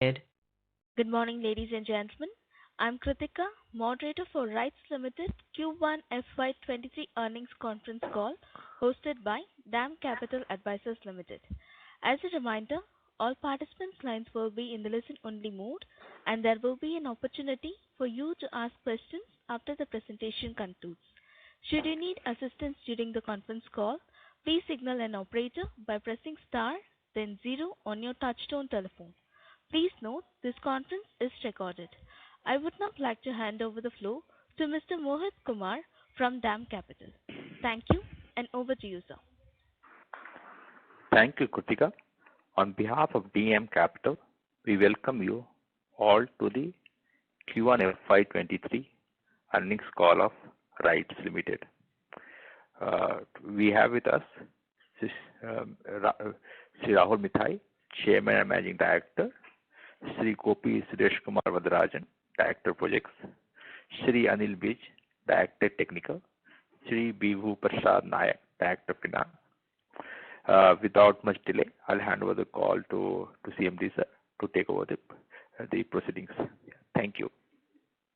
Ed. Good morning, ladies and gentlemen. I'm Kritika, moderator for RITES Limited Q1 FY23 earnings conference call hosted by DAM Capital Advisors Limited. As a reminder, all participants' lines will be in the listen-only mode, and there will be an opportunity for you to ask questions after the presentation concludes. Should you need assistance during the conference call, please signal an operator by pressing star, then zero on your touchtone telephone. Please note this conference is recorded. I would now like to hand over the floor to Mr. Mohit Kumar from DAM Capital. Thank you, and over to you, sir. Thank you, Kritika. On behalf of DM Capital, we welcome you all to the Q1 FY23 earnings call of RITES Limited. We have with us Sri Rahul Mithai, Chairman and Managing Director, Sri Gopi Suresh Kumar Vadarajan, Director Projects, Sri Anil Bij, Director Technical, Sri Bibhu Prasad Nayak, Director Finance. Without much delay, I'll hand over the call to CMD sir to take over the proceedings. Thank you.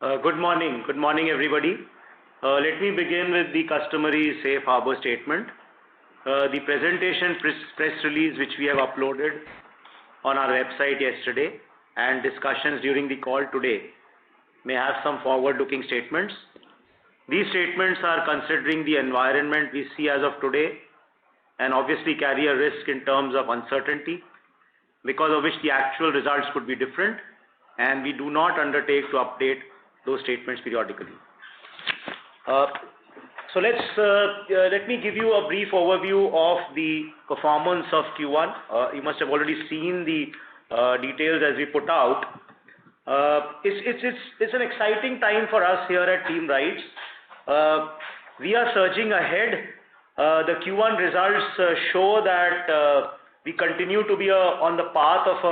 Good morning. Good morning, everybody. Let me begin with the customary safe harbor statement. The presentation press release which we have uploaded on our website yesterday and discussions during the call today may have some forward-looking statements. These statements are considering the environment we see as of today and obviously carry a risk in terms of uncertainty, because of which the actual results could be different, and we do not undertake to update those statements periodically. Let me give you a brief overview of the performance of Q1. You must have already seen the details as we put out. It's an exciting time for us here at Team RITES. We are surging ahead. The Q1 results show that we continue to be on the path of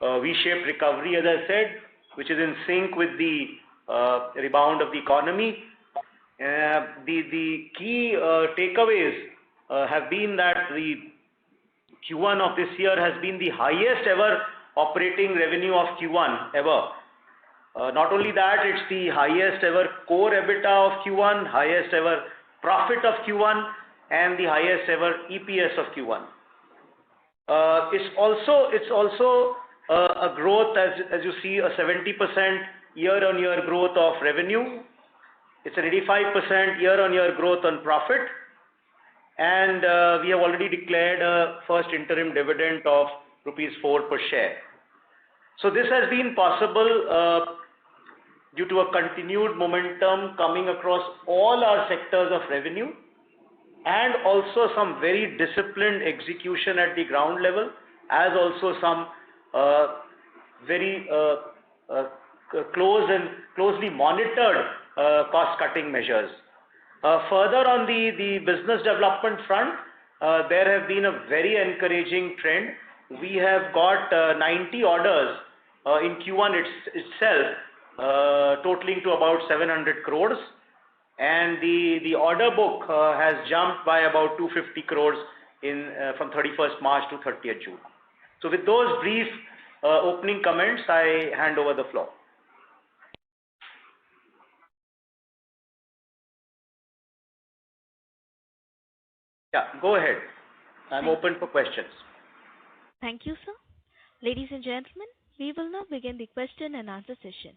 a V-shaped recovery, as I said, which is in sync with the rebound of the economy. The key takeaways have been that the Q1 of this year has been the highest ever operating revenue of Q1 ever. Not only that, it's the highest ever core EBITDA of Q1, highest ever profit of Q1, and the highest ever EPS of Q1. It's also a growth, as you see, a 70% year-on-year growth of revenue. It's an 85% year-on-year growth on profit, and we have already declared a first interim dividend of rupees 4 per share. So this has been possible due to a continued momentum coming across all our sectors of revenue, and also some very disciplined execution at the ground level, as also some very closely monitored cost-cutting measures. Further on the business development front, there have been a very encouraging trend. We have got 90 orders in Q1 itself, totaling to about 700 crores, and the order book has jumped by about 250 crores from 31st March to 30th June. So with those brief opening comments, I hand over the floor. Yeah, go ahead. I'm open for questions. Thank you, sir. Ladies and gentlemen, we will now begin the question and answer session.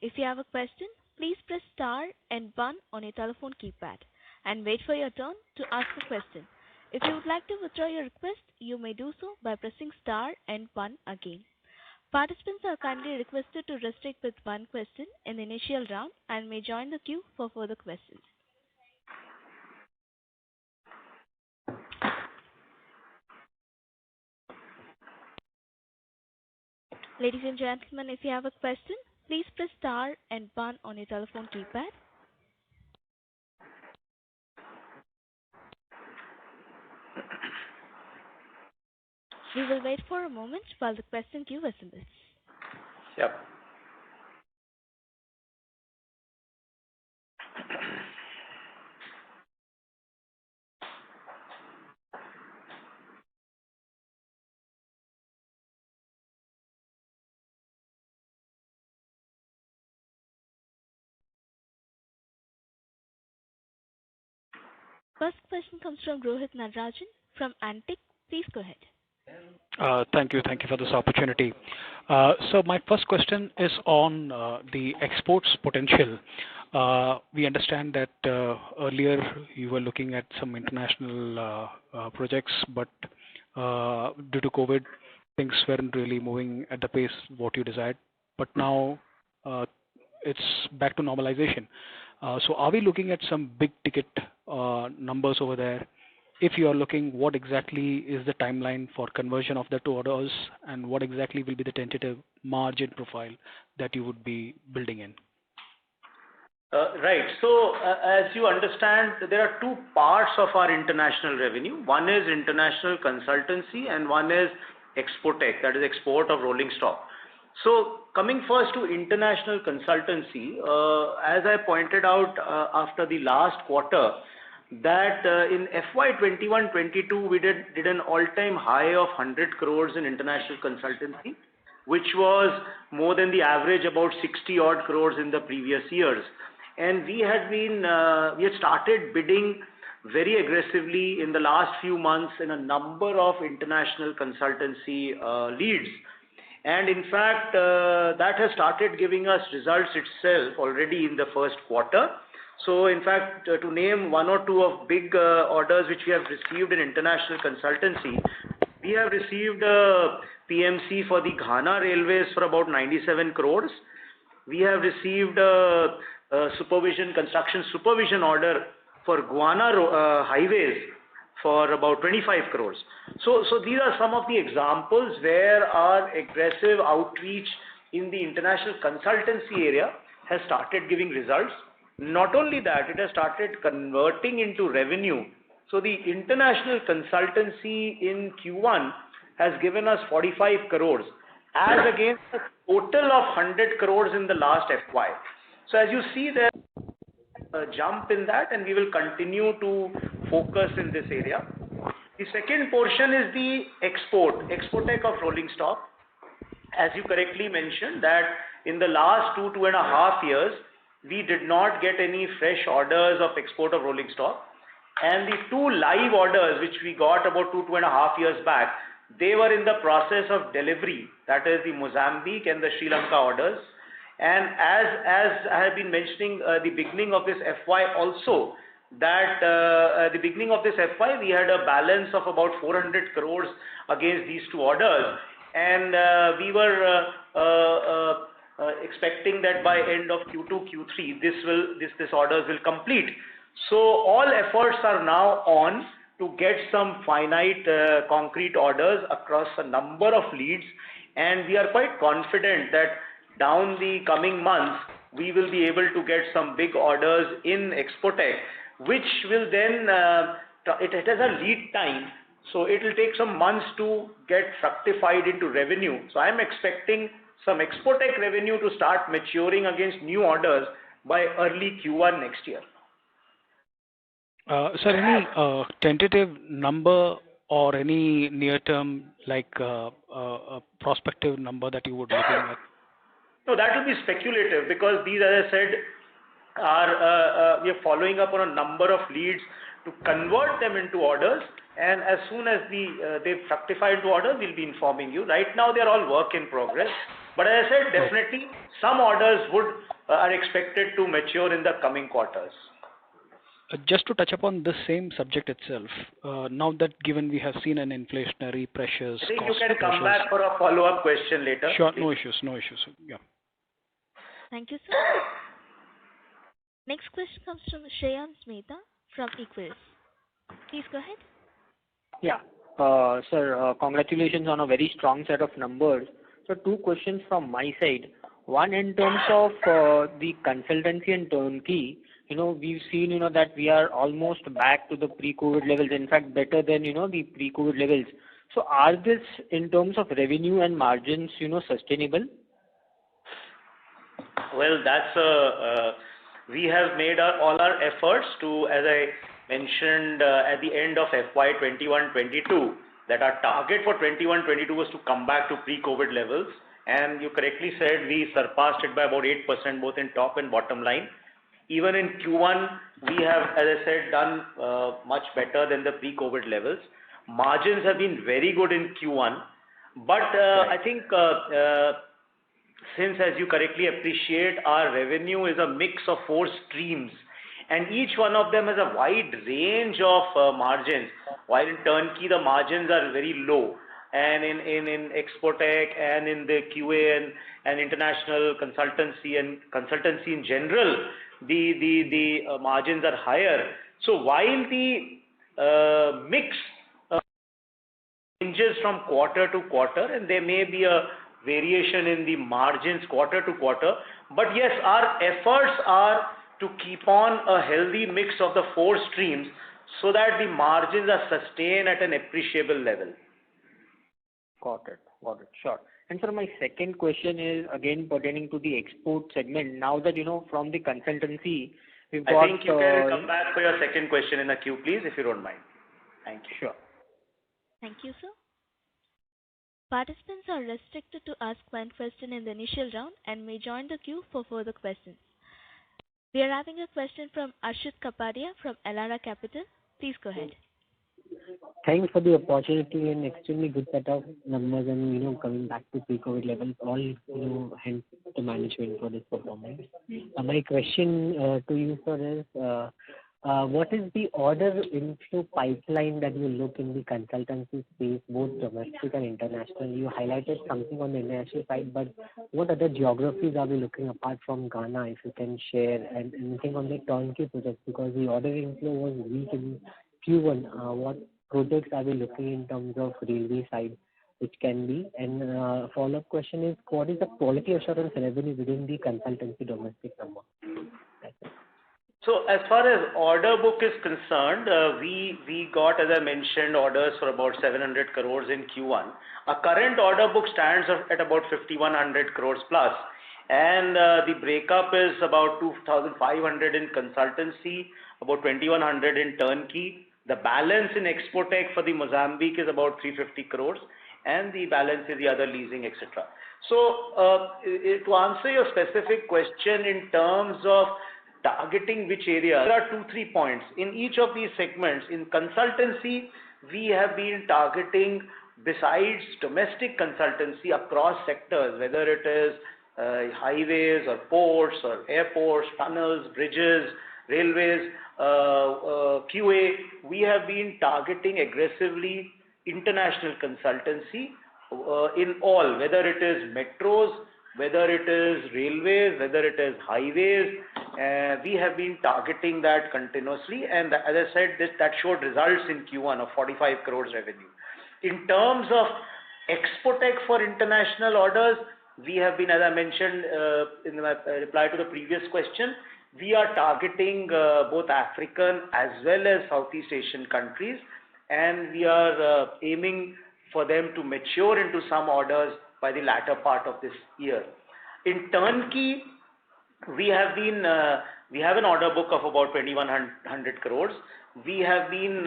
If you have a question, please press star and 1 on your telephone keypad and wait for your turn to ask a question. If you would like to withdraw your request, you may do so by pressing star and 1 again. Participants are kindly requested to restrict with one question in the initial round and may join the queue for further questions. Ladies and gentlemen, if you have a question, please press star and 1 on your telephone keypad. We will wait for a moment while the question queue assembles. Yep. First question comes from Rohit Natarajan from Antique. Please go ahead. Thank you. Thank you for this opportunity. So my first question is on the exports potential. We understand that earlier you were looking at some international projects, but due to COVID, things weren't really moving at the pace what you desired. But now it's back to normalization. So are we looking at some big ticket numbers over there? If you are looking, what exactly is the timeline for conversion of the two orders, and what exactly will be the tentative margin profile that you would be building in? Right. So, as you understand, there are two parts of our international revenue. One is international consultancy and one is Expotec, that is export of rolling stock. So, coming first to international consultancy, as I pointed out after the last quarter, that in FY21-22 we did an all-time high of 100 crores in international consultancy, which was more than the average about 60 odd crores in the previous years. And we had started bidding very aggressively in the last few months in a number of international consultancy leads. And in fact, that has started giving us results itself already in the first quarter. So in fact, to name one or two of big orders which we have received in international consultancy, we have received a PMC for the Ghana Railways for about 97 crores. We have received a construction supervision order for Guana Highways for about 25 crores. So these are some of the examples where our aggressive outreach in the international consultancy area has started giving results. Not only that, it has started converting into revenue. So the international consultancy in Q1 has given us 45 crores as against a total of 100 crores in the last FY. So as you see, there's a jump in that, and we will continue to focus in this area. The second portion is the Expotec of rolling stock. As you correctly mentioned, that in the last 2.5 years, we did not get any fresh orders of export of rolling stock. And the two live orders which we got about 2.5 years back, they were in the process of delivery. That is the Mozambique and the Sri Lanka orders. And as I have been mentioning, the beginning of this FY also, that the beginning of this FY, we had a balance of about 400 crores against these two orders. And we were expecting that by end of Q2, Q3, this orders will complete. So all efforts are now on to get some finite concrete orders across a number of leads, and we are quite confident that down the coming months we will be able to get some big orders in Expotec, which will then it has a lead time, so it will take some months to get fructified into revenue. So I am expecting some Expotec revenue to start maturing against new orders by early Q1 next year. Sir, any tentative number or any near-term, like a prospective number that you would be looking at? No, that will be speculative, because these, as I said, are we are following up on a number of leads to convert them into orders, and as soon as they've fructified into orders, we'll be informing you. Right now, they are all work in progress. But as I said, definitely some orders are expected to mature in the coming quarters. Just to touch upon the same subject itself, now that given we have seen an inflationary pressures, I think you can come back for a follow-up question later. Sure, no issues. Yeah. Thank you, sir. Next question comes from Shreyans Mehta from Equus. Please go ahead. Yeah. Sir, congratulations on a very strong set of numbers. So two questions from my side. One, in terms of the consultancy and turnkey, we've seen, that we are almost back to the pre-COVID levels, in fact, better than, the pre-COVID levels. So are this, in terms of revenue and margins, sustainable? Well, we have made all our efforts to, as I mentioned at the end of FY 21-22, that our target for 21-22 was to come back to pre-COVID levels. And you correctly said we surpassed it by about 8%, both in top and bottom line. Even in Q1, we have, as I said, done much better than the pre-COVID levels. Margins have been very good in Q1, but I think since, as you correctly appreciate, our revenue is a mix of 4 streams, and each one of them has a wide range of margins. While in turnkey, the margins are very low, and in Expotech and in the QA and international consultancy and consultancy in general, the margins are higher. So while the mix changes from quarter to quarter, and there may be a variation in the margins quarter to quarter, but yes, our efforts are to keep on a healthy mix of the 4 streams so that the margins are sustained at an appreciable level. Got it. Sure. And sir, my second question is again pertaining to the export segment. Now that, from the consultancy, we've got... I think you can come back for your second question in the queue, please, if you don't mind. Thank you. Sure. Thank you, sir. Participants are restricted to ask one question in the initial round and may join the queue for further questions. We are having a question from Ashit Kapadia from Elara Capital. Please go ahead. Thanks for the opportunity and extremely good set of numbers and, coming back to pre-COVID levels, all, hence the management for this performance. My question to you, sir, is what is the order inflow pipeline that you look in the consultancy space, both domestic and international? You highlighted something on the international side, but what other geographies are we looking apart from Ghana, if you can share, and anything on the turnkey projects, because the order inflow was weak in Q1. What projects are we looking in terms of railway side, which can be? And follow-up question is, what is the quality assurance revenue within the consultancy domestic number? So as far as order book is concerned, we got, as I mentioned, orders for about 700 crores in Q1. Our current order book stands at about 5,100 crores plus, and the breakup is about 2,500 in consultancy, about 2,100 in turnkey. The balance in Expotech for the Mozambique is about 350 crores, and the balance is the other leasing, etc. So to answer your specific question in terms of targeting which area, there are 2-3 points. In each of these segments, in consultancy, we have been targeting, besides domestic consultancy across sectors, whether it is highways or ports or airports, tunnels, bridges, railways, QA, we have been targeting aggressively international consultancy in all, whether it is metros, whether it is railways, whether it is highways. We have been targeting that continuously, and as I said, that showed results in Q1 of 45 crores revenue. In terms of Expotech for international orders, we have been, as I mentioned in my reply to the previous question, we are targeting both African as well as Southeast Asian countries, and we are aiming for them to mature into some orders by the latter part of this year. In turnkey, we have an order book of about 2,100 crores. We have been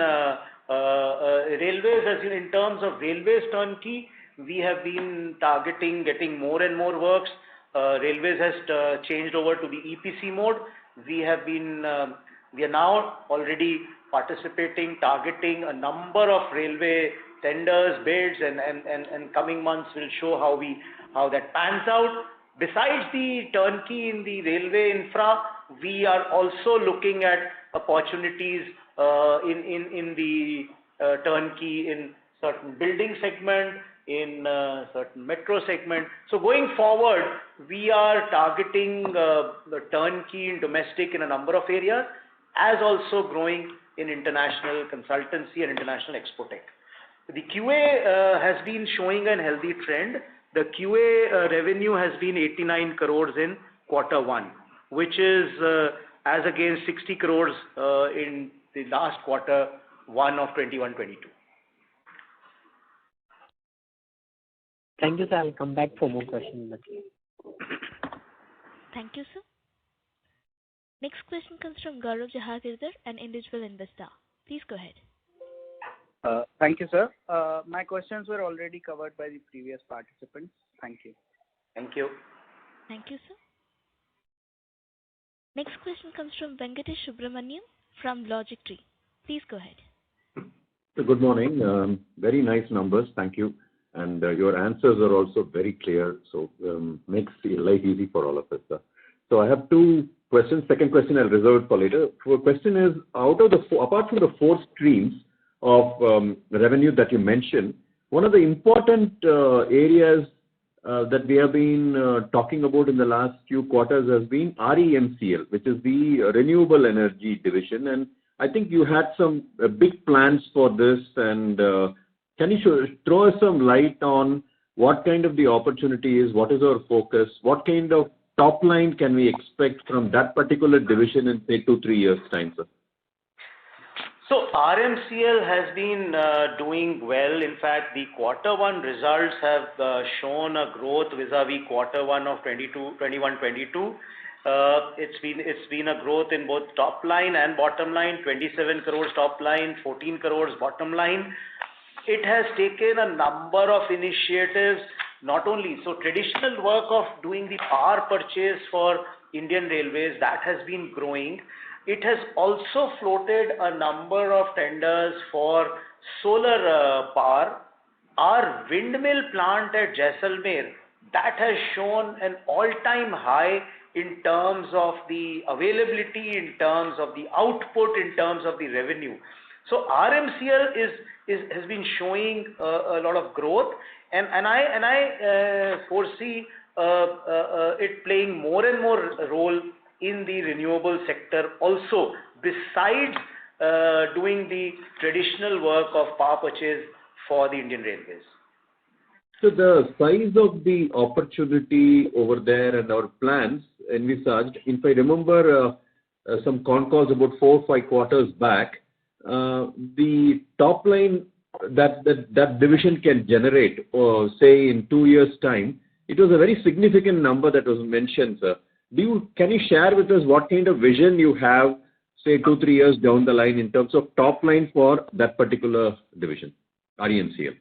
railways, as in terms of railways turnkey, we have been targeting getting more and more works. Railways has changed over to the EPC mode. We are now already participating, targeting a number of railway tenders, bids, and coming months will show how that pans out. Besides the turnkey in the railway infra, we are also looking at opportunities in the turnkey in certain building segment, in certain metro segment. So going forward, we are targeting the turnkey in domestic in a number of areas, as also growing in international consultancy and international Expotech. The QA has been showing a healthy trend. The QA revenue has been 89 crores in Q1, which is as against 60 crores in the last Q1 of 21-22. Thank you, sir. I'll come back for more questions. Thank you, sir. Next question comes from Gaurav Jahagirdar, an individual investor. Please go ahead. Thank you, sir. My questions were already covered by the previous participants. Thank you. Thank you. Thank you, sir. Next question comes from Venkatesh Subramaniam from Logic Tree. Please go ahead. So good morning. Very nice numbers. Thank you. And your answers are also very clear. So makes life easy for all of us. So I have two questions. Second question I'll reserve for later. The question is, apart from the four streams of revenue that you mentioned, one of the important areas that we have been talking about in the last few quarters has been REMCL, which is the Renewable Energy Division. And I think you had some big plans for this. And can you throw us some light on what kind of the opportunity is, what is our focus, what kind of top line can we expect from that particular division in, say, 2-3 years' time, sir? So RMCL has been doing well. In fact, the Q1 results have shown a growth vis-a-vis Q1 of 21-22. It's been a growth in both top line and bottom line, 27 crores top line, 14 crores bottom line. It has taken a number of initiatives, not only, so traditional work of doing the power purchase for Indian Railways, that has been growing. It has also floated a number of tenders for solar power. Our windmill plant at Jaisalmer, that has shown an all-time high in terms of the availability, in terms of the output, in terms of the revenue. So RMCL has been showing a lot of growth, and I foresee it playing more and more role in the renewable sector also, besides doing the traditional work of power purchase for the Indian Railways. So the size of the opportunity over there and our plans envisaged, if I remember some Concalls about 4 or 5 quarters back, the top line that division can generate, say in 2 years' time, it was a very significant number that was mentioned, sir. Can you share with us what kind of vision you have, say 2-3 years down the line in terms of top line for that particular division, REMCL?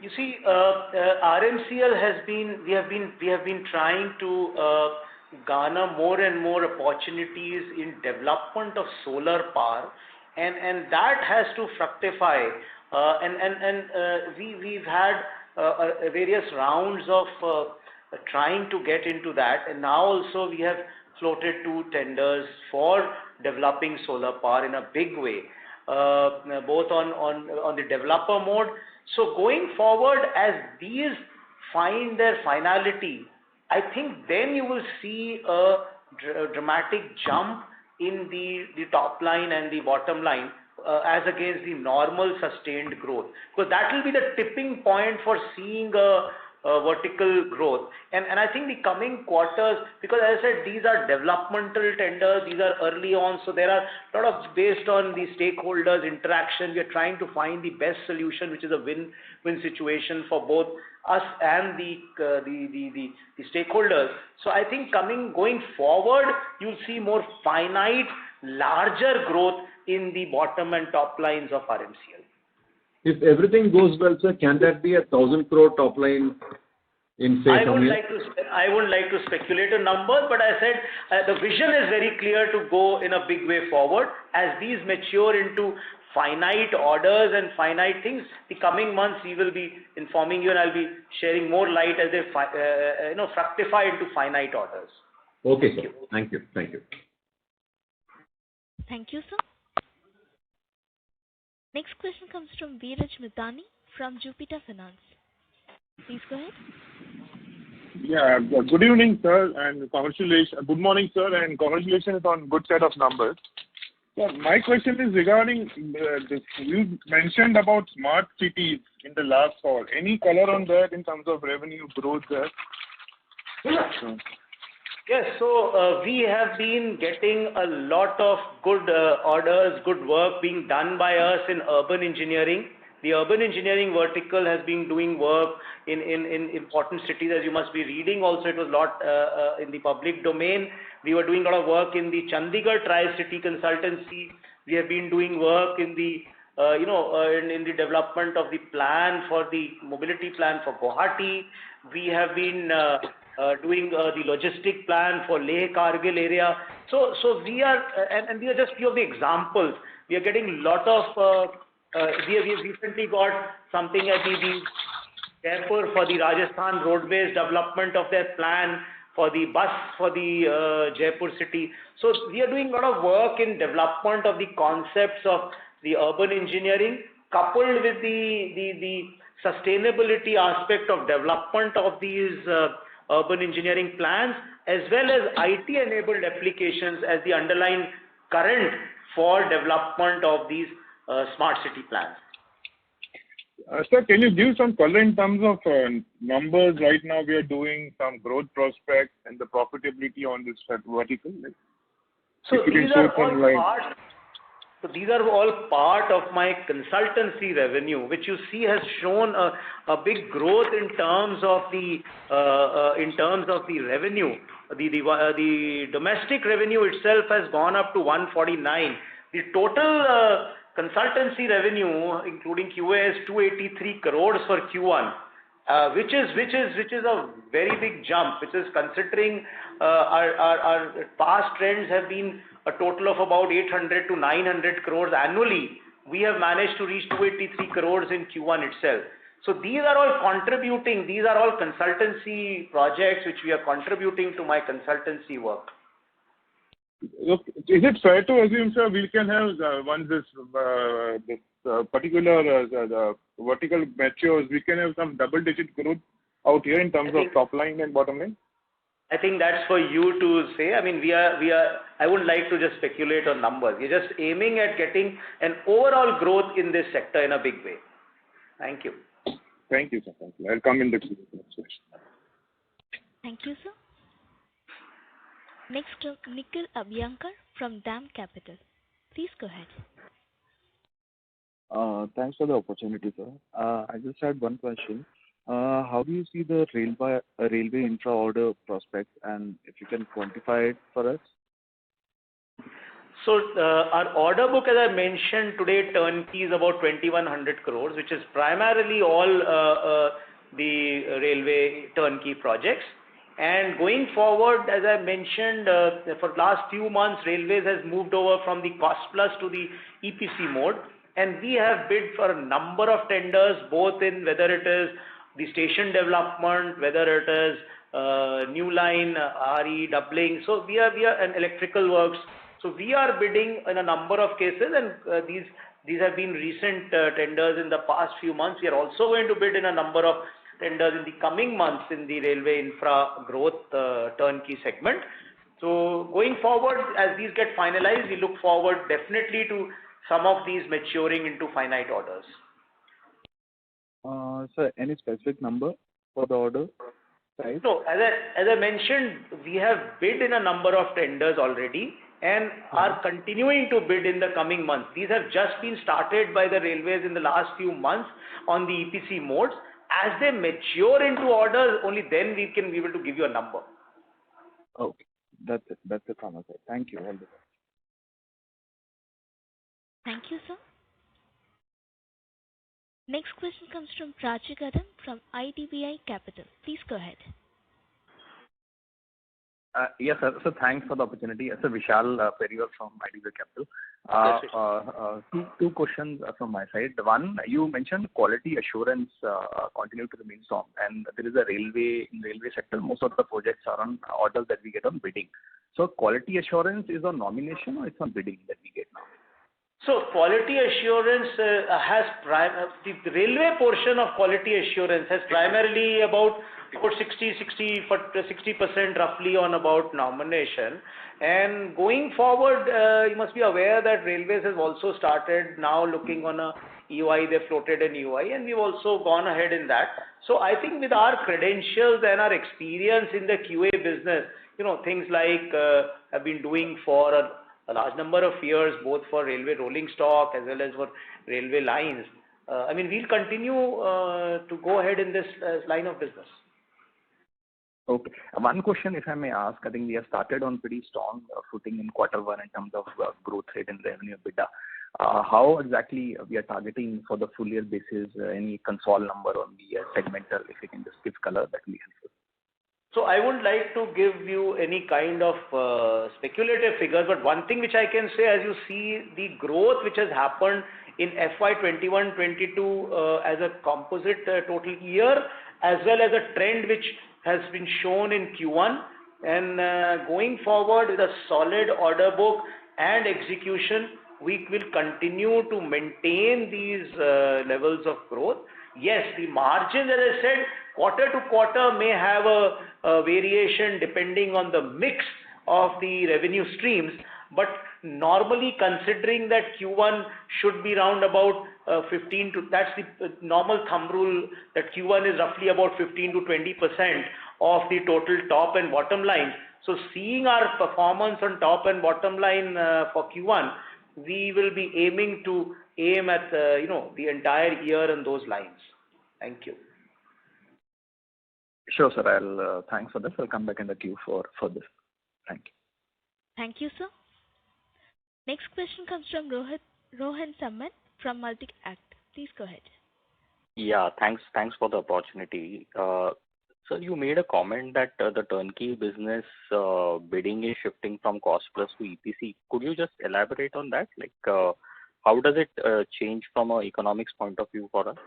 You see, RMCL has been, we have been trying to garner more and more opportunities in development of solar power, and that has to fructify. We've had various rounds of trying to get into that, and now also we have floated 2 tenders for developing solar power in a big way, both on the developer mode. So going forward, as these find their finality, I think then you will see a dramatic jump in the top line and the bottom line as against the normal sustained growth, because that will be the tipping point for seeing a vertical growth. And I think the coming quarters, because as I said, these are developmental tenders, these are early on, so there are a lot of, based on the stakeholders interaction, we are trying to find the best solution, which is a win-win situation for both us and the stakeholders. So I think going forward, you'll see more finite, larger growth in the bottom and top lines of RMCL. If everything goes well, sir, can that be 1,000 crore top line in, say, some years? I wouldn't like to speculate a number, but I said the vision is very clear to go in a big way forward. As these mature into finite orders and finite things, the coming months we will be informing you, and I'll be sharing more light as they fructify into finite orders. Okay, sir. Thank you. Thank you. Thank you, sir. Next question comes from Veeraj Mithani from Jupiter Finance. Please go ahead. Yeah, good evening, sir, and congratulations. Good morning, sir, and congratulations on good set of numbers. So my question is regarding you mentioned about smart cities in the last call. Any color on that in terms of revenue growth there? Yes, so we have been getting a lot of good orders, good work being done by us in urban engineering. The urban engineering vertical has been doing work in important cities, as you must be reading. Also, it was a lot in the public domain. We were doing a lot of work in the Chandigarh Tri-City Consultancy. We have been doing work in the in the development of the plan for the mobility plan for Guwahati. We have been doing the logistic plan for Leh Kargil area. So we are, and these are just few of the examples. We are getting lot of, we have recently got something at the Jaipur for the Rajasthan roadways development of their plan for the bus for the Jaipur city. So we are doing a lot of work in development of the concepts of the urban engineering coupled with the sustainability aspect of development of these urban engineering plans, as well as IT enabled applications as the underlying current for development of these smart city plans. Sir, can you give some color in terms of numbers? Right now we are doing some growth prospects and the profitability on this vertical. So these are all part of my consultancy revenue, which you see has shown a big growth in terms of the revenue. The domestic revenue itself has gone up to 149. The total consultancy revenue, including QA, is 283 crores for Q1, which is a very big jump. Which is considering our past trends have been a total of about 800 to 900 crores annually. We have managed to reach 283 crores in Q1 itself. So these are all contributing. These are all consultancy projects which we are contributing to my consultancy work. Look, is it fair to assume, sir, we can have once this particular the vertical matures, we can have some double-digit growth out here in terms of top line and bottom line? I think that's for you to say. I mean, I wouldn't like to just speculate on numbers. We're just aiming at getting an overall growth in this sector in a big way. Thank you. Thank you, sir. Thank you. I'll come in the queue. Thank you, sir. Next, Nikhil Abhyankar from DAM Capital. Please go ahead. Thanks for the opportunity, sir. I just had one question. How do you see the railway infra order prospects, and if you can quantify it for us? So our order book, as I mentioned today, turnkey is about 2,100 crores, which is primarily all the railway turnkey projects. And going forward, as I mentioned, for last few months, Railways has moved over from the cost plus to the EPC mode. And we have bid for a number of tenders, both in whether it is the station development, whether it is new line, RE doubling. So we are and electrical works. So we are bidding in a number of cases, and these have been recent tenders in the past few months. We are also going to bid in a number of tenders in the coming months in the railway infra growth turnkey segment. So going forward, as these get finalized, we look forward definitely to some of these maturing into finite orders. Sir, any specific number for the order size? So as I mentioned, we have bid in a number of tenders already and are continuing to bid in the coming months. These have just been started by the railways in the last few months on the EPC modes. As they mature into orders, only then we can be able to give you a number. Okay, that's it. That's it from my side. Thank you. All the best. Thank you, sir. Next question comes from Prachi Kadam from IDBI Capital. Please go ahead. Yes, sir. So thanks for the opportunity. Sir, Vishal Periwal from IDBI Capital. Two questions from my side. One, you mentioned quality assurance continue to remain strong, and there is a railway sector. Most of the projects are on orders that we get on bidding. So quality assurance is on nomination or it's on bidding that we get now? So quality assurance the railway portion of quality assurance has primarily about 60% roughly on about nomination. And going forward, you must be aware that Railways has also started now looking on a EOI. They floated an EOI, and we've also gone ahead in that. So I think with our credentials and our experience in the QA business, things like I've been doing for a large number of years, both for railway rolling stock as well as for railway lines. We'll continue to go ahead in this line of business. Okay. One question, if I may ask. I think we have started on pretty strong footing in Q1 in terms of growth rate and revenue EBITDA. How exactly we are targeting for the full year basis? Any console number on the segmental, if you can just give color, that will be helpful. So I wouldn't like to give you any kind of speculative figures, but one thing which I can say, as you see the growth which has happened in FY21-22 as a composite total year, as well as a trend which has been shown in Q1, and going forward with a solid order book and execution, we will continue to maintain these levels of growth. Yes, the margin, as I said, quarter to quarter may have a variation depending on the mix of the revenue streams, but normally considering that Q1 should be round about 15 to, that's the normal thumb rule, that Q1 is roughly about 15 to 20% of the total top and bottom line. So seeing our performance on top and bottom line for Q1, we will be aiming to aim at the entire year in those lines. Thank you. Sure, sir. I'll thanks for this. I'll come back in the queue for this. Thank you. Thank you, sir. Next question comes from Rohan Samant from Multi-Act. Please go ahead. Yeah, thanks for the opportunity. Sir, you made a comment that the turnkey business bidding is shifting from cost plus to EPC. Could you just elaborate on that? Like, how does it change from an economics point of view for us?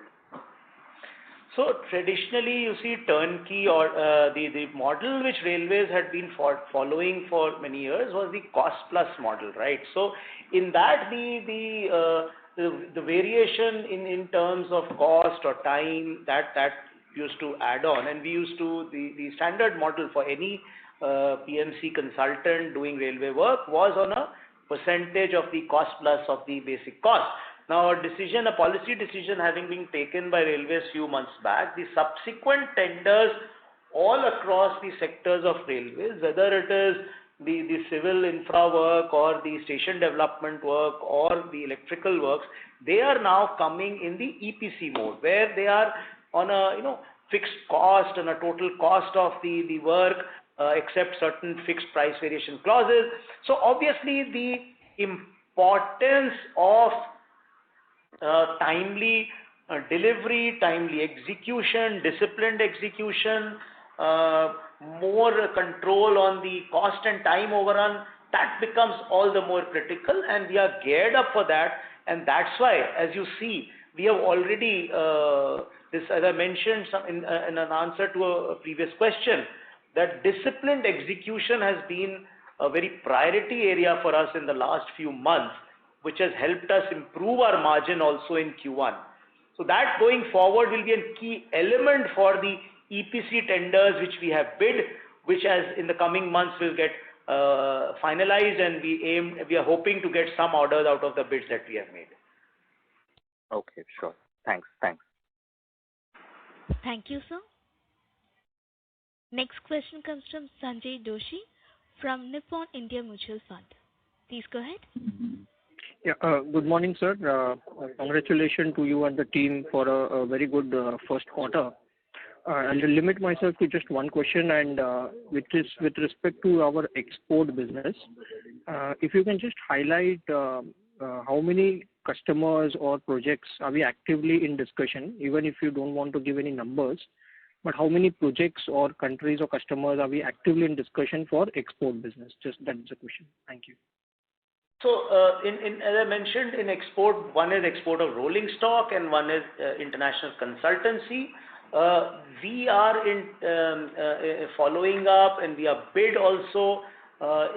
So traditionally, you see turnkey or the model which railways had been following for many years was the cost plus model, right? So in that, the variation in terms of cost or time that used to add on, and we used to the standard model for any PMC consultant doing railway work was on a percentage of the cost plus of the basic cost. Now, a policy decision having been taken by railways few months back, the subsequent tenders all across the sectors of railways, whether it is the civil infra work or the station development work or the electrical works, they are now coming in the EPC mode, where they are on a fixed cost and a total cost of the work, except certain fixed price variation clauses. So obviously, the importance of timely delivery, timely execution, disciplined execution, more control on the cost and time overrun, that becomes all the more critical, and we are geared up for that. And that's why, as you see, we have already, as I mentioned in an answer to a previous question, that disciplined execution has been a very priority area for us in the last few months, which has helped us improve our margin also in Q1. So that going forward will be a key element for the EPC tenders which we have bid, which as in the coming months will get finalized, and we are hoping to get some orders out of the bids that we have made. Okay, sure. Thanks. Thank you, sir. Next question comes from Sanjay Doshi from Nippon India Mutual Fund. Please go ahead. Yeah, good morning, sir. Congratulations to you and the team for a very good first quarter. I'll limit myself to just one question, and which is with respect to our export business. If you can just highlight how many customers or projects are we actively in discussion, even if you don't want to give any numbers, but how many projects or countries or customers are we actively in discussion for export business? Just that's the question. Thank you. So, as I mentioned, in export, one is export of rolling stock and one is international consultancy. We are following up, and we are bid also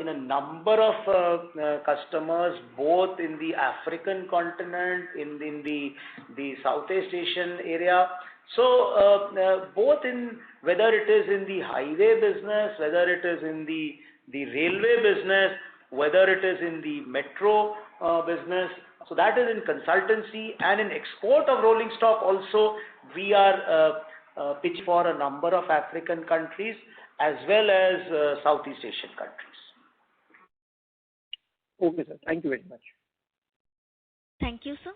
in a number of customers, both in the African continent, in the Southeast Asian area. So both in whether it is in the highway business, whether it is in the railway business, whether it is in the metro business. So that is in consultancy, and in export of rolling stock also, we are pitched for a number of African countries as well as Southeast Asian countries. Okay, sir. Thank you very much. Thank you, sir.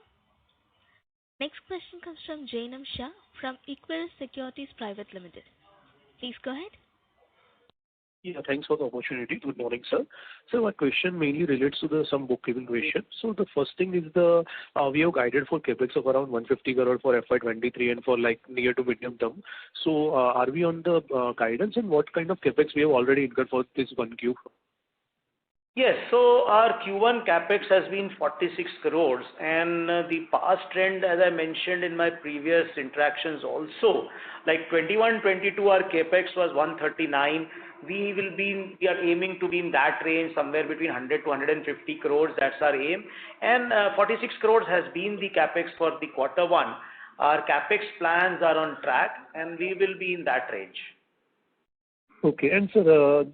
Next question comes from Jainam Shah from Equirus Securities Private Limited. Please go ahead. Yeah, thanks for the opportunity. Good morning, sir. So my question mainly relates to some bookkeeping question. So the first thing is we have guided for CapEx of around 150 crore for FY23 and for like near to medium term. So are we on the guidance, and what kind of CapEx we have already incurred for this 1Q? Yes. So our Q1 CapEx has been 46 crores, and the past trend, as I mentioned in my previous interactions also, like 21-22, our CapEx was 139. We are aiming to be in that range, somewhere between 100 to 150 crores. That's our aim. And 46 crores has been the CapEx for the quarter one. Our CapEx plans are on track, and we will be in that range. Okay. And so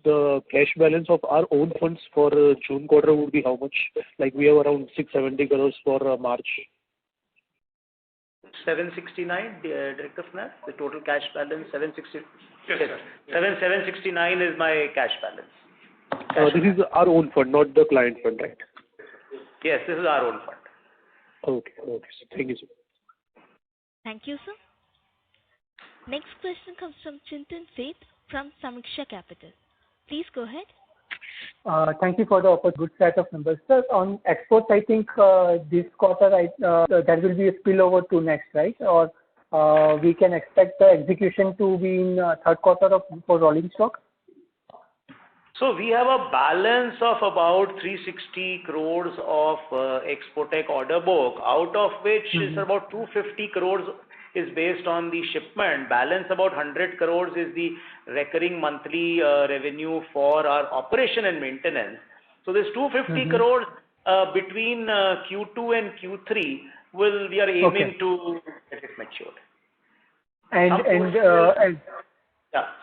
the cash balance of our own funds for June quarter would be how much? Like we have around 670 crores for March. 769, Director of Finance, the total cash balance, 760. Yes, sir. 769 is my cash balance. This is our own fund, not the client fund, right? Yes, this is our own fund. Okay. Okay. Thank you, sir. Thank you, sir. Next question comes from Chintan Seth from Samiksha Capital. Please go ahead. Thank you for the good set of numbers. Sir, on exports, I think this quarter there will be a spillover to next, right? Or we can expect the execution to be in third quarter for rolling stock? So we have a balance of about 360 crores of Expotec order book, out of which is about 250 crores is based on the shipment. Balance about 100 crores is the recurring monthly revenue for our operation and maintenance. So this 250 crores between Q2 and Q3 we are aiming to get it matured.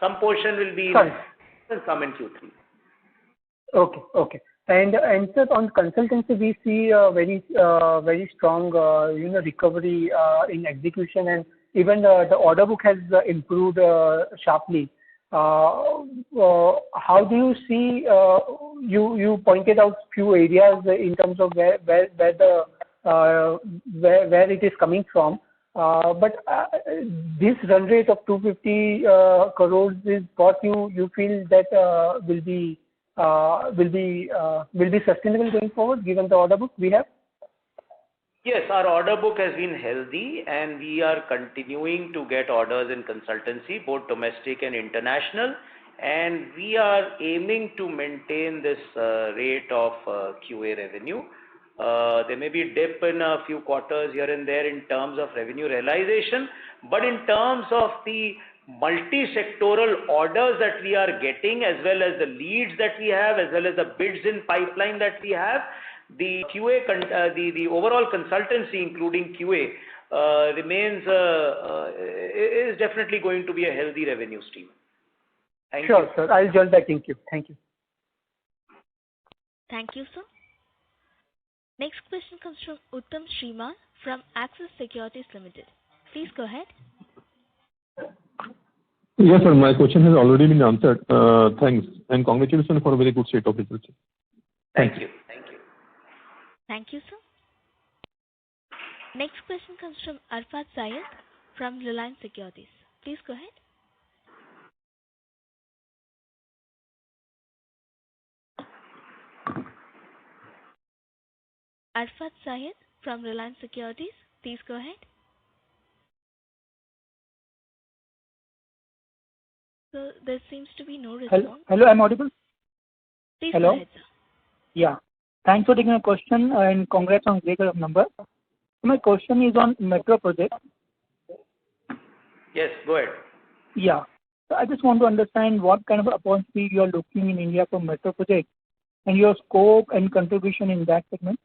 Some portion will be in some in Q3. Okay. And sir, on consultancy, we see a very strong recovery in execution, and even the order book has improved sharply. How do you see? You pointed out few areas in terms of where it is coming from. But this run rate of 250 crores is what you feel that will be sustainable going forward, given the order book we have? Yes, our order book has been healthy, and we are continuing to get orders in consultancy, both domestic and international, and we are aiming to maintain this rate of QA revenue. There may be a dip in a few quarters here and there in terms of revenue realization, but in terms of the multi-sectoral orders that we are getting, as well as the leads that we have, as well as the bids in pipeline that we have, the QA, the overall consultancy, including QA, is definitely going to be a healthy revenue stream. Thank you. Sure, sir. I'll join back in queue. Thank you. Thank you, sir. Next question comes from Uttam Srimal from Axis Securities Limited. Please go ahead. Yes, sir. My question has already been answered. Thanks. And congratulations for a very good set of results. Thank you. Thank you, sir. Next question comes from Arfat Syed from Reliance Securities. Please go ahead. Arfat Syed from Reliance Securities. Please go ahead. So there seems to be no response. Hello, I'm audible? Please go ahead, sir. Yeah. Thanks for taking my question, and congrats on great number. My question is on metro project. Yes, go ahead. Yeah. So I just want to understand what kind of opportunity you are looking in India for metro project and your scope and contribution in that segment.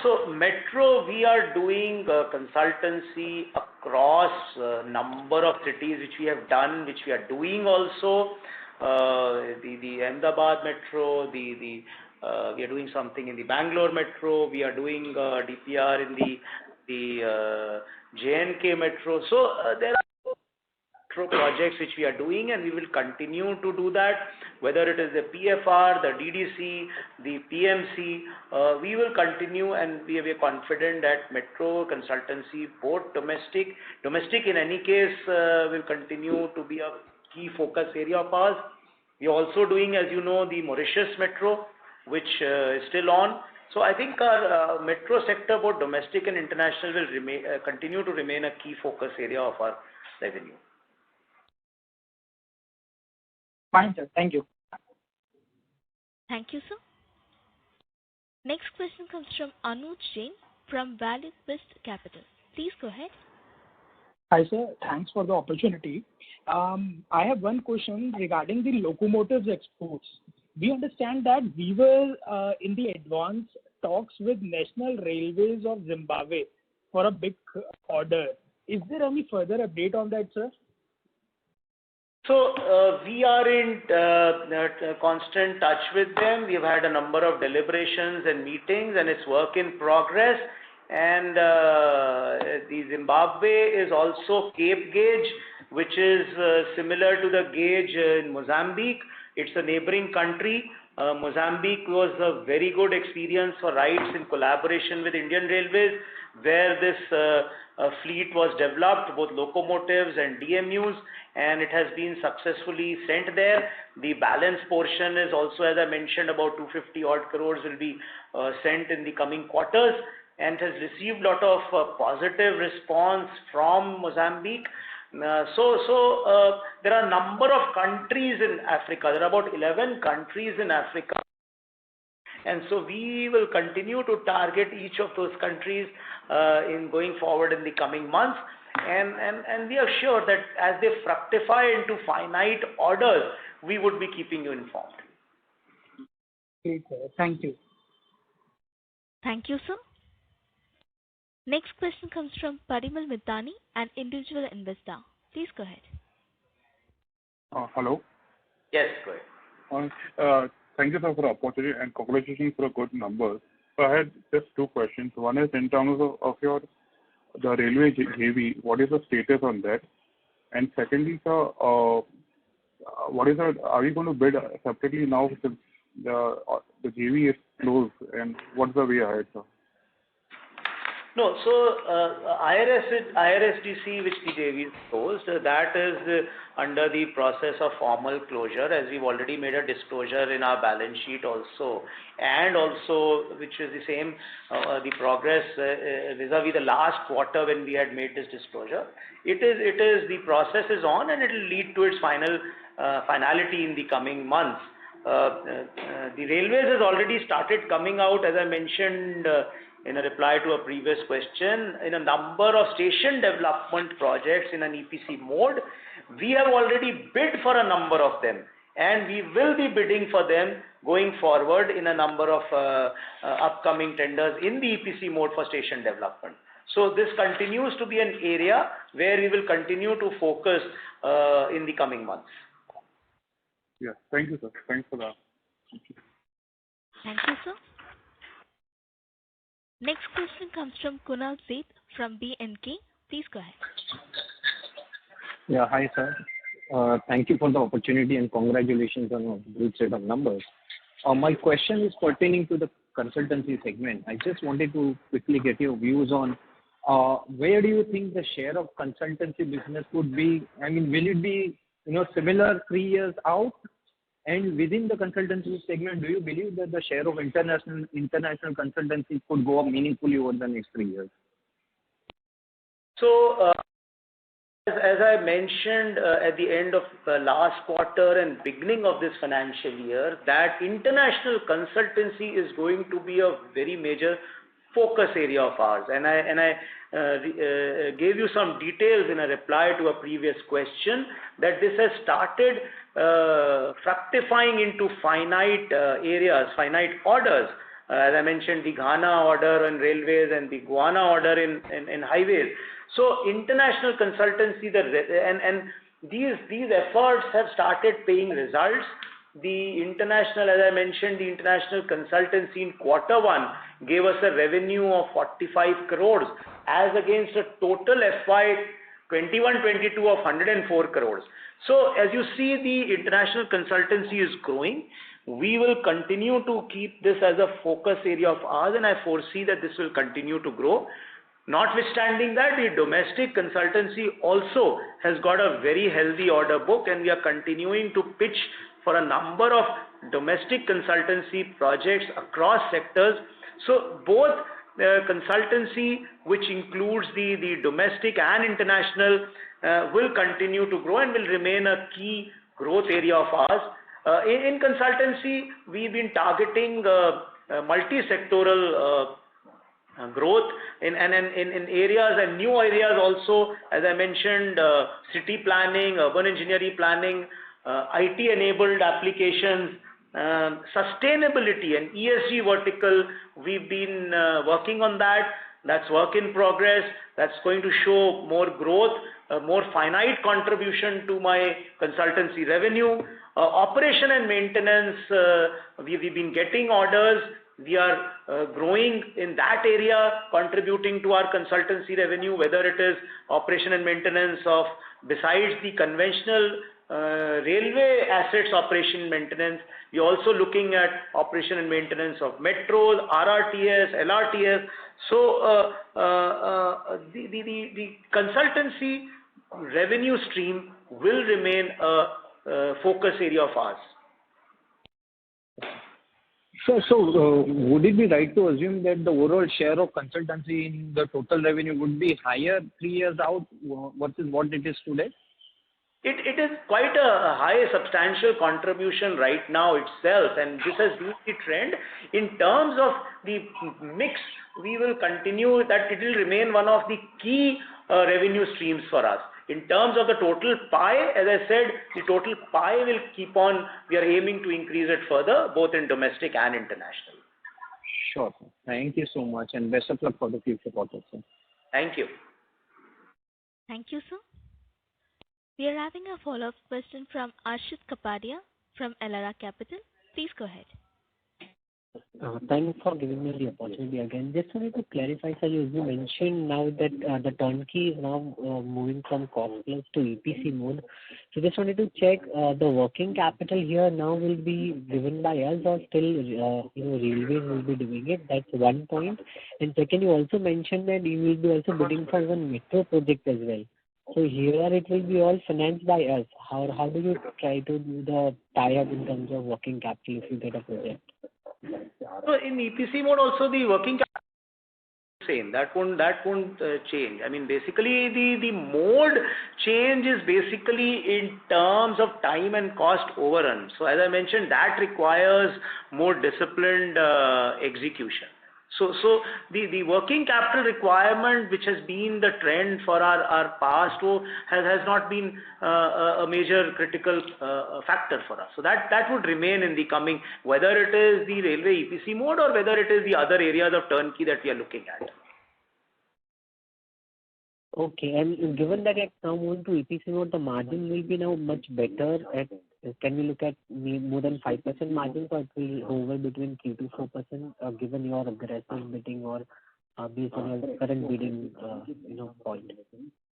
So metro, we are doing consultancy across a number of cities, which we have done, which we are doing also. The Ahmedabad metro, we are doing something in the Bangalore metro. We are doing DPR in the J&K metro. So there are metro projects which we are doing, and we will continue to do that. Whether it is the PFR, the DDC, the PMC, we will continue, and we are confident that metro consultancy, both domestic in any case, will continue to be a key focus area of ours. We are also doing, as you know, the Mauritius Metro, which is still on. So I think our metro sector, both domestic and international, will continue to remain a key focus area of our revenue. Fine, sir. Thank you. Thank you, sir. Next question comes from Anuj Jain from Value Best Capital. Please go ahead. Hi, sir. Thanks for the opportunity. I have one question regarding the locomotives exports. We understand that we were in the advanced talks with National Railways of Zimbabwe for a big order. Is there any further update on that, sir? So we are in constant touch with them. We've had a number of deliberations and meetings, and it's work in progress. And the Zimbabwe is also Cape Gauge, which is similar to the gauge in Mozambique. It's a neighboring country. Mozambique was a very good experience for RITES in collaboration with Indian Railways, where this fleet was developed, both locomotives and DMUs, and it has been successfully sent there. The balance portion is also, as I mentioned, about 250 odd crores will be sent in the coming quarters, and has received a lot of positive response from Mozambique. So there are a number of countries in Africa. There are about 11 countries in Africa. And so we will continue to target each of those countries in going forward in the coming months. And we are sure that as they fructify into finite orders, we would be keeping you informed. Great, sir. Thank you. Thank you, sir. Next question comes from Parimal Mitani, an individual investor. Please go ahead. Hello. Yes, go ahead. Thank you, sir, for the opportunity and congratulations for good numbers. So I had just two questions. One is in terms of the railway JV, what is the status on that? And secondly, sir, what is are we going to bid separately now since the JV is closed, and what's the way ahead, sir? No, so IRSDC, which the JV is closed, that is under the process of formal closure, as we've already made a disclosure in our balance sheet also, and also which is the same, the progress vis-a-vis the last quarter when we had made this disclosure. The process is on, and it will lead to its finality in the coming months. The railways has already started coming out, as I mentioned in a reply to a previous question, in a number of station development projects in an EPC mode. We have already bid for a number of them, and we will be bidding for them going forward in a number of upcoming tenders in the EPC mode for station development. So this continues to be an area where we will continue to focus in the coming months. Yeah, thank you, sir. Thanks for that. Thank you, sir. Next question comes from Kunal Seth from BNK. Please go ahead. Yeah, hi, sir. Thank you for the opportunity and congratulations on a good set of numbers. My question is pertaining to the consultancy segment. I just wanted to quickly get your views on where do you think the share of consultancy business would be? I mean, will it be similar 3 years out? And within the consultancy segment, do you believe that the share of international consultancy could go up meaningfully over the next 3 years? So, as I mentioned at the end of the last quarter and beginning of this financial year, that international consultancy is going to be a very major focus area of ours. And I gave you some details in a reply to a previous question that this has started fructifying into finite areas, finite orders. As I mentioned, the Ghana order in railways and the Guyana order in highways. So international consultancy, and these efforts have started paying results. The international, as I mentioned, the international consultancy in Q1 gave us a revenue of 45 crores as against a total FY21-22 of 104 crores. So as you see, the international consultancy is growing. We will continue to keep this as a focus area of ours, and I foresee that this will continue to grow. Notwithstanding that, the domestic consultancy also has got a very healthy order book, and we are continuing to pitch for a number of domestic consultancy projects across sectors. So both consultancy, which includes the domestic and international, will continue to grow and will remain a key growth area of ours. In consultancy, we've been targeting multi-sectoral growth in areas and new areas also, as I mentioned, city planning, urban engineering planning, IT-enabled applications, sustainability and ESG vertical. We've been working on that. That's work in progress. That's going to show more growth, more finite contribution to my consultancy revenue. Operation and maintenance, we've been getting orders. We are growing in that area, contributing to our consultancy revenue, whether it is operation and maintenance of, besides the conventional railway assets operation maintenance, we are also looking at operation and maintenance of metros, RRTS, LRTS. So the consultancy revenue stream will remain a focus area of ours. So would it be right to assume that the overall share of consultancy in the total revenue would be higher 3 years out versus what it is today? It is quite a high substantial contribution right now itself, and this has been the trend. In terms of the mix, we will continue that it will remain one of the key revenue streams for us. In terms of the total pie, as I said, the total pie will keep on, we are aiming to increase it further, both in domestic and international. Sure. Thank you so much, and best of luck for the future quarters, sir. Thank you. Thank you, sir. We are having a follow-up question from Arshit Kapadia from Elara Capital. Please go ahead. Thanks for giving me the opportunity again. Just wanted to clarify, sir, you mentioned now that the turnkey is now moving from cost plus to EPC mode. So just wanted to check the working capital here now will be driven by us, or still railways will be doing it. That's one point. And second, you also mentioned that you will be also bidding for one metro project as well. So here it will be all financed by us. How do you try to do the tie-up in terms of working capital if you get a project? So in EPC mode also the working capital is the same. That won't change. I mean, basically the mode change is basically in terms of time and cost overrun. So as I mentioned, that requires more disciplined execution. So the working capital requirement, which has been the trend for our past, has not been a major critical factor for us. So that would remain in the coming, whether it is the railway EPC mode or whether it is the other areas of turnkey that we are looking at. Okay, and given that it's now moving to EPC mode, the margin will be now much better. Can we look at more than 5% margin, or it will hover between 3 to 4%, given your aggressive bidding or based on your current bidding point?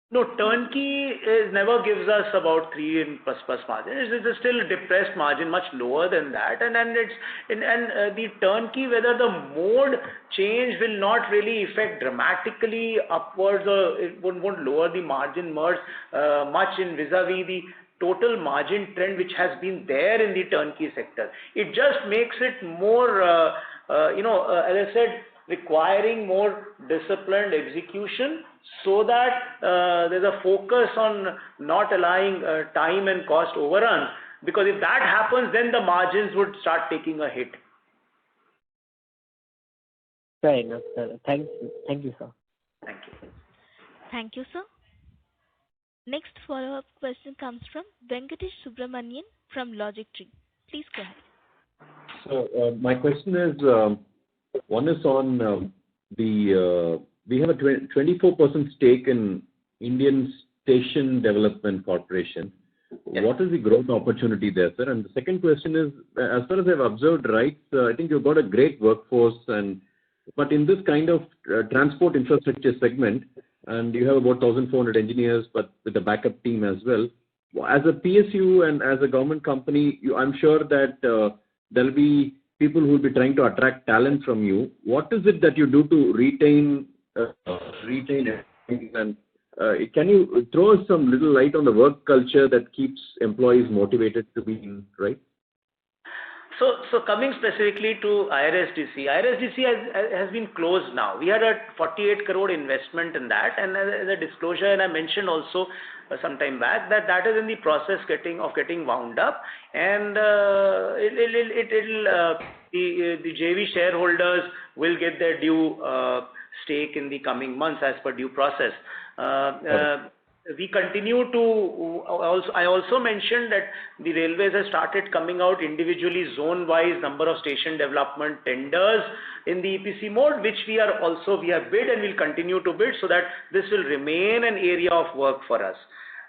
No, turnkey never gives us about 3 in plus margin. It's still a depressed margin, much lower than that. And the turnkey, whether the mode change will not really affect dramatically upwards, or it won't lower the margin much in vis-a-vis the total margin trend which has been there in the turnkey sector. It just makes it more, as I said, requiring more disciplined execution, so that there's a focus on not allowing time and cost overrun. Because if that happens, then the margins would start taking a hit. Fair enough, sir. Thank you, sir. Thank you. Thank you, sir. Next follow-up question comes from Venkatesh Subramanian from Logic Tree. Please go ahead. So my question is, one is on we have a 24% stake in Indian Station Development Corporation. Yes. What is the growth opportunity there, sir? And the second question is, as far as I've observed, right, I think you've got a great workforce, but in this kind of transport infrastructure segment, and you have about 1,400 engineers, but with a backup team as well. As a PSU and as a government company, I'm sure that there'll be people who will be trying to attract talent from you. What is it that you do to retain and can you throw some little light on the work culture that keeps employees motivated to be in, right? So coming specifically to IRSDC has been closed now. We had a 48 crore investment in that, and as a disclosure, and I mentioned also some time back that is in the process of getting wound up, and the JV shareholders will get their due stake in the coming months as per due process. We continue to I also mentioned that the railways have started coming out individually zone-wise number of station development tenders in the EPC mode, which we have bid and will continue to bid, so that this will remain an area of work for us.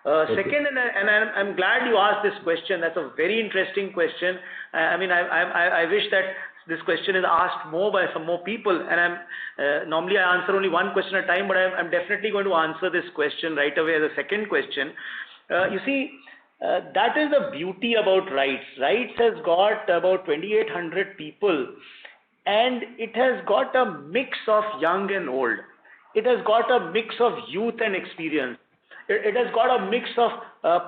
Second, and I'm glad you asked this question. That's a very interesting question. I wish that this question is asked more by some more people, and normally I answer only one question at a time, but I'm definitely going to answer this question right away as a second question. You see, that is the beauty about RITES. RITES has got about 2,800 people, and it has got a mix of young and old. It has got a mix of youth and experience. It has got a mix of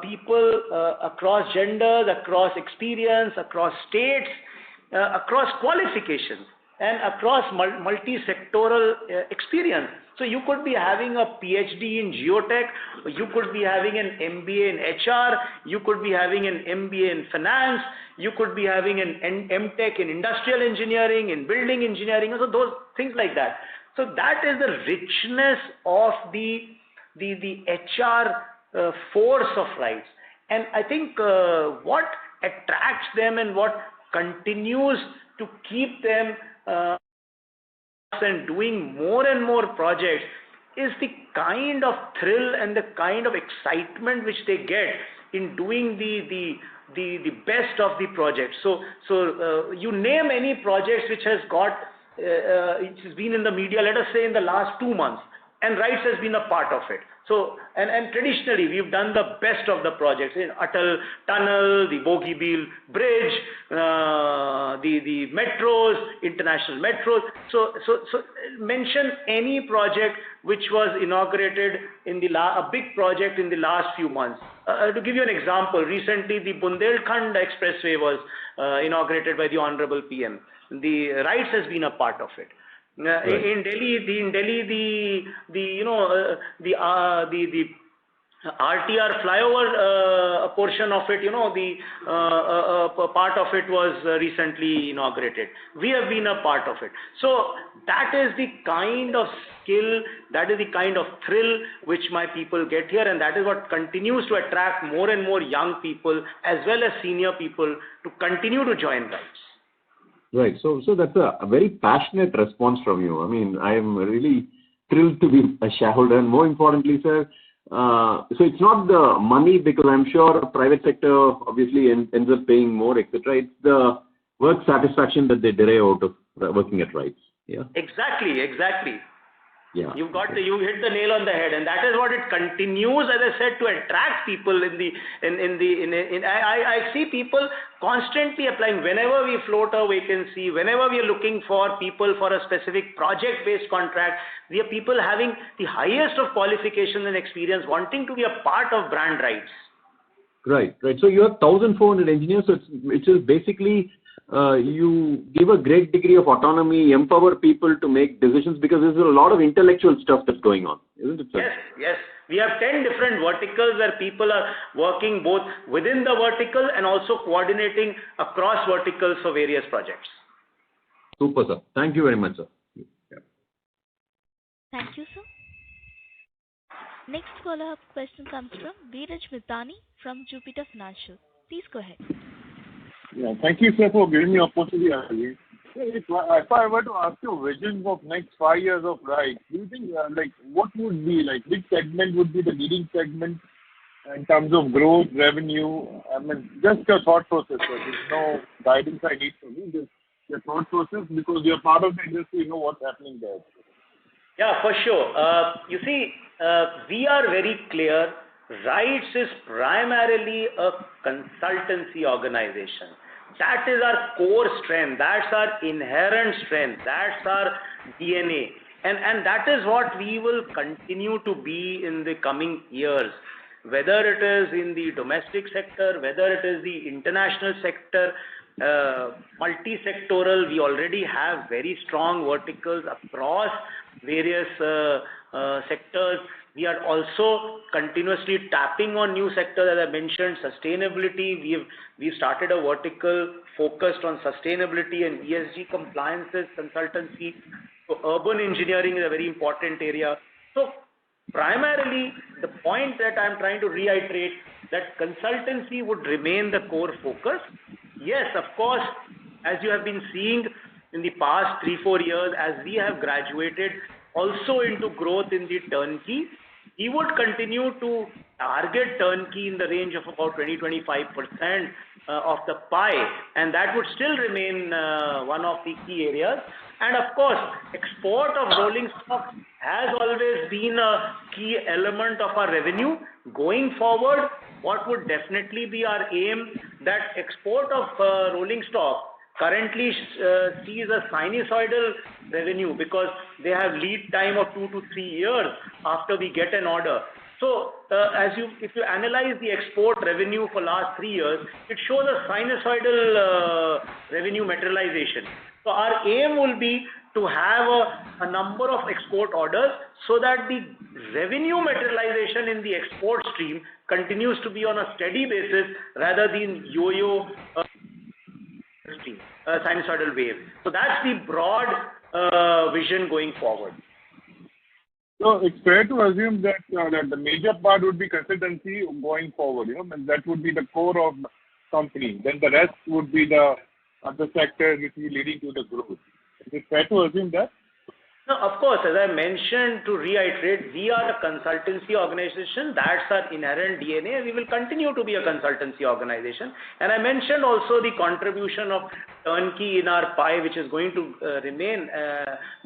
people across genders, across experience, across states, across qualifications, and across multi-sectoral experience. So you could be having a PhD in geotech, you could be having an MBA in HR, you could be having an MBA in finance, you could be having an MTech in industrial engineering, in building engineering, so those things like that. So that is the richness of the HR force of RITES. And I think what attracts them and what continues to keep them and doing more and more projects is the kind of thrill and the kind of excitement which they get in doing the best of the project. So you name any projects which has been in the media, let us say in the last 2 months, and RITES has been a part of it. So, and traditionally, we've done the best of the projects in Atal Tunnel, the Bogibeel Bridge, the metros, international metros. So mention any project which was inaugurated in a big project in the last few months. To give you an example, recently the Bundelkhand Expressway was inaugurated by the Honorable PM. The RITES has been a part of it. In Delhi, the RTR flyover portion of it, the part of it was recently inaugurated. We have been a part of it. So that is the kind of skill, that is the kind of thrill which my people get here, and that is what continues to attract more and more young people as well as senior people to continue to join RITES. Right. So that's a very passionate response from you. I mean, I am really thrilled to be a shareholder, and more importantly, sir, so it's not the money, because I'm sure private sector obviously ends up paying more, etc. It's the work satisfaction that they derive out of working at RITES. Yeah. Exactly. Yeah. You hit the nail on the head, and that is what it continues, as I said, to attract people I see people constantly applying. Whenever we float a vacancy, whenever we are looking for people for a specific project-based contract, we have people having the highest of qualifications and experience wanting to be a part of brand RITES. Right. So you have 1,400 engineers, so it's just basically you give a great degree of autonomy, empower people to make decisions, because there's a lot of intellectual stuff that's going on, isn't it, sir? Yes. We have 10 different verticals where people are working both within the vertical and also coordinating across verticals for various projects. Super, sir. Thank you very much, sir. Yeah. Thank you, sir. Next follow-up question comes from Veeraj Mithani from Jupiter Financial. Please go ahead. Yeah, thank you, sir, for giving me opportunity again. If I were to ask you vision of next 5 years of RITES, do you think what would be which segment would be the leading segment in terms of growth, revenue? I mean, just your thought process, sir. There's no guidance I need from you, just your thought process, because you're part of the industry, you know what's happening there. Yeah, for sure. You see, we are very clear. RITES is primarily a consultancy organization. That is our core strength. That's our inherent strength. That's our DNA. And that is what we will continue to be in the coming years. Whether it is in the domestic sector, whether it is the international sector, multi-sectoral. We already have very strong verticals across various sectors. We are also continuously tapping on new sectors. As I mentioned, sustainability. We've started a vertical focused on sustainability and ESG compliances consultancy. So urban engineering is a very important area. So primarily, the point that I'm trying to reiterate, that consultancy would remain the core focus. Yes, of course, as you have been seeing in the past 3-4 years, as we have graduated also into growth in the turnkey, we would continue to target turnkey in the range of about 20-25% of the pie, and that would still remain one of the key areas. And of course, export of rolling stock has always been a key element of our revenue. Going forward, what would definitely be our aim, that export of rolling stock currently sees a sinusoidal revenue because they have lead time of 2 to 3 years after we get an order. So if you analyze the export revenue for last 3 years, it shows a sinusoidal revenue materialization. So our aim will be to have a number of export orders so that the revenue materialization in the export stream continues to be on a steady basis rather than yo-yo stream, sinusoidal wave. So that's the broad vision going forward. So it's fair to assume that that the major part would be consultancy going forward, and that would be the core of the company. Then the rest would be the other sectors which will be leading to the growth. Is it fair to assume that? No, of course, as I mentioned, to reiterate, we are a consultancy organization. That's our inherent DNA. We will continue to be a consultancy organization. And I mentioned also the contribution of turnkey in our pie, which is going to remain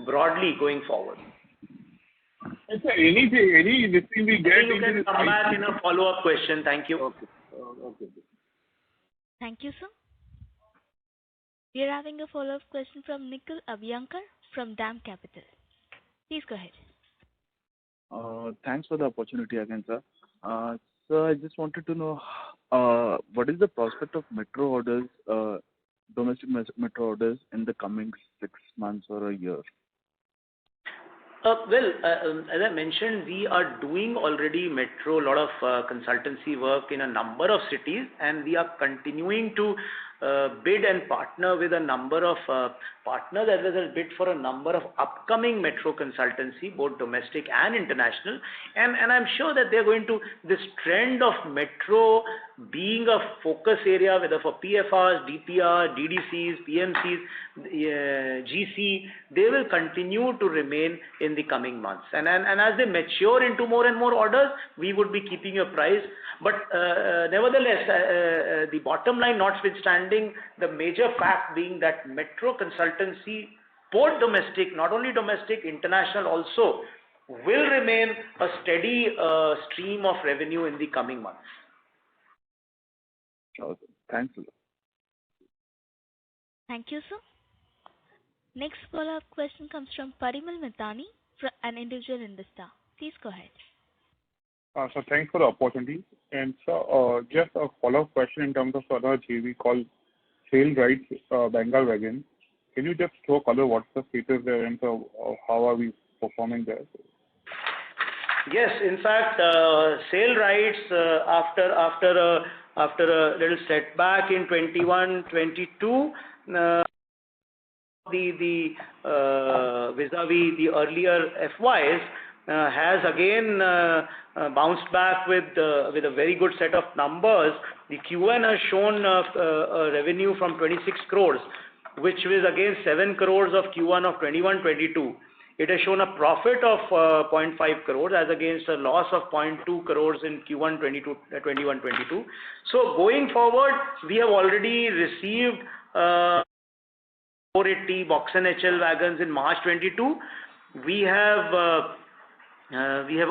broadly going forward. Anything we get you can come back in a follow-up question. Thank you. Okay. Thank you, sir. We are having a follow-up question from Nikhil Abhyankar from DAM Capital. Please go ahead. Thanks for the opportunity again, sir. Sir, I just wanted to know what is the prospect of metro orders, domestic metro orders in the coming 6 months or a year? As I mentioned, we are doing already metro, a lot of consultancy work in a number of cities, and we are continuing to bid and partner with a number of partners, as well as bid for a number of upcoming metro consultancy, both domestic and international. And I'm sure that they're going to, this trend of metro being a focus area, whether for PFRs, DPR, DDCs, PMCs, GC, they will continue to remain in the coming months. And as they mature into more and more orders, we would be keeping a price. But nevertheless, the bottom line notwithstanding, the major fact being that metro consultancy, both domestic, not only domestic, international also, will remain a steady stream of revenue in the coming months. Okay. Thanks a lot. Thank you, sir. Next follow-up question comes from Parimal Mithani, an individual investor. Please go ahead. So thanks for the opportunity. And so just a follow-up question in terms of other JV called Sale Rites Bengal Wagon. Can you just throw color what's the status there and so how are we performing there? Yes, in fact, Sale Rites after a little setback in 21-22, vis-a-vis the earlier FYs, has again bounced back with a very good set of numbers. The Q1 has shown a revenue from 26 crores, which was against 7 crores of Q1 of 21-22. It has shown a profit of 0.5 crores as against a loss of 0.2 crores in Q1 21-22. So going forward, we have already received 480 box and HL wagons in March 22. We have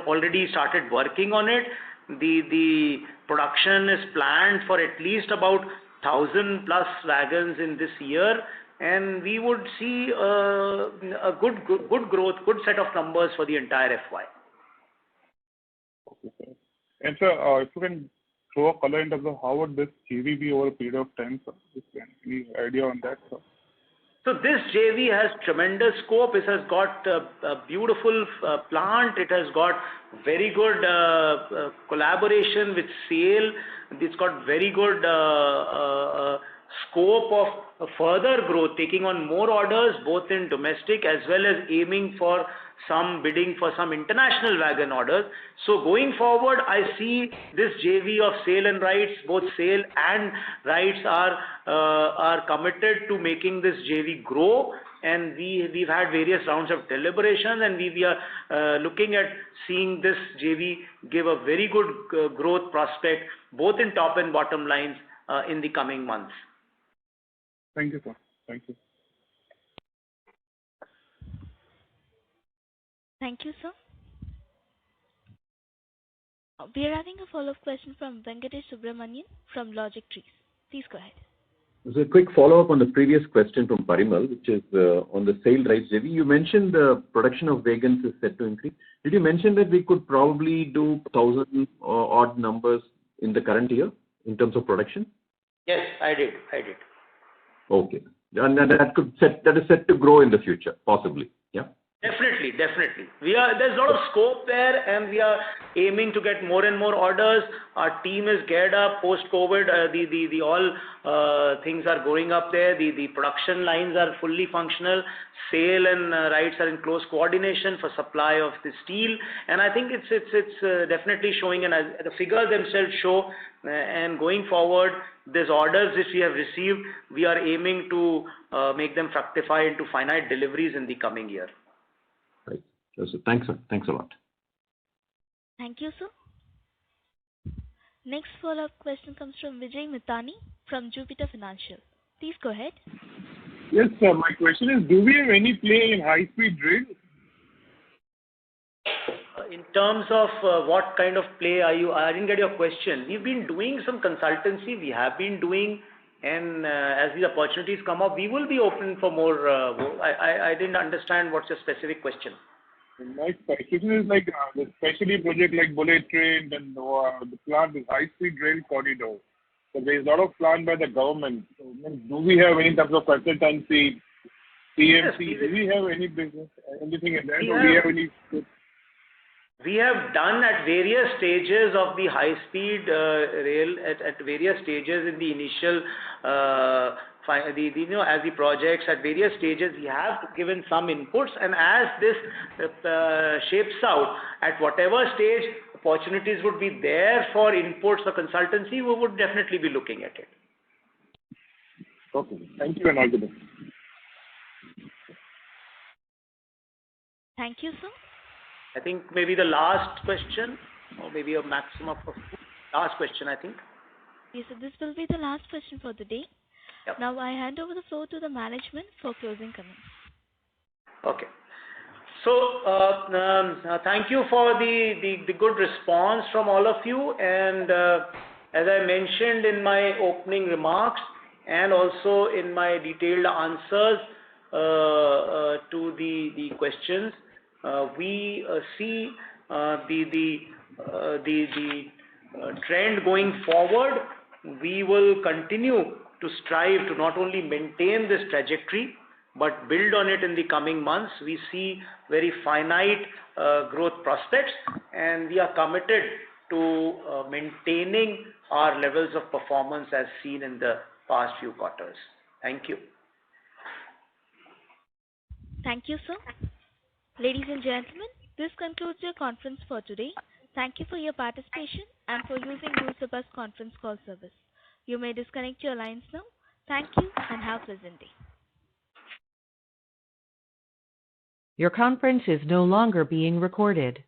already started working on it. The production is planned for at least about 1,000 plus wagons in this year, and we would see a good growth, good set of numbers for the entire FY. Okay, sir. And sir, if you can throw a color in terms of how would this JV be over a period of time, sir? Any idea on that, sir? So this JV has tremendous scope. It has got a beautiful plant. It has got very good collaboration with SAIL. It's got very good scope of further growth, taking on more orders both in domestic as well as aiming for some bidding for some international wagon orders. So going forward, I see this JV of SAIL and RITES, both SAIL and RITES are committed to making this JV grow, and we've had various rounds of deliberations, and we are looking at seeing this JV give a very good growth prospect both in top and bottom lines in the coming months. Thank you, sir. Thank you. Thank you, sir. We are having a follow-up question from Venkatesh Subramanian from Logic Trees. Please go ahead. There's a quick follow-up on the previous question from Parimal, which is on the SAIL RITES JV. You mentioned the production of wagons is set to increase. Did you mention that we could probably do 1,000 odd numbers in the current year in terms of production? Yes, I did. Okay. And that is set to grow in the future, possibly. Yeah. Definitely. There's a lot of scope there, and we are aiming to get more and more orders. Our team is geared up post-COVID. The all things are going up there. The production lines are fully functional. SAIL and RITES are in close coordination for supply of the steel, and I think it's definitely showing, and the figures themselves show. And going forward, these orders which we have received, we are aiming to make them fructify into finite deliveries in the coming year. Right. So thanks, sir. Thanks a lot. Thank you, sir. Next follow-up question comes from Vijay Mithani from Jupiter Financial. Please go ahead. Yes, sir. My question is, do we have any play in high-speed rail? In terms of what kind of play are you? I didn't get your question. We've been doing some consultancy. We have been doing, and as these opportunities come up, we will be open for more. I didn't understand what's your specific question. My question is like the specialty project like bullet train and the plan is high-speed rail corridor. So there is a lot of plan by the government. So do we have any types of consultancy, PMC? Yes, do we have any business, anything in that? Do we have any? We have done at various stages of the high-speed rail, at various stages in the initial, as the projects, at various stages, we have given some inputs, and as this shapes out, at whatever stage opportunities would be there for inputs or consultancy, we would definitely be looking at it. Okay. Thank you and all the best. Thank you, sir. I think maybe the last question, or maybe a maximum of last question, I think. Yes, so this will be the last question for the day. Yep. Now I hand over the floor to the management for closing comments. Okay. So thank you for the good response from all of you, and as I mentioned in my opening remarks and also in my detailed answers to the questions, we see the trend going forward. We will continue to strive to not only maintain this trajectory but build on it in the coming months. We see very finite growth prospects, and we are committed to maintaining our levels of performance as seen in the past few quarters. Thank you. Thank you, sir. Ladies and gentlemen, this concludes your conference for today. Thank you for your participation and for using Bus conference call service. You may disconnect your lines now. Thank you and have a pleasant day. Your conference is no longer being recorded.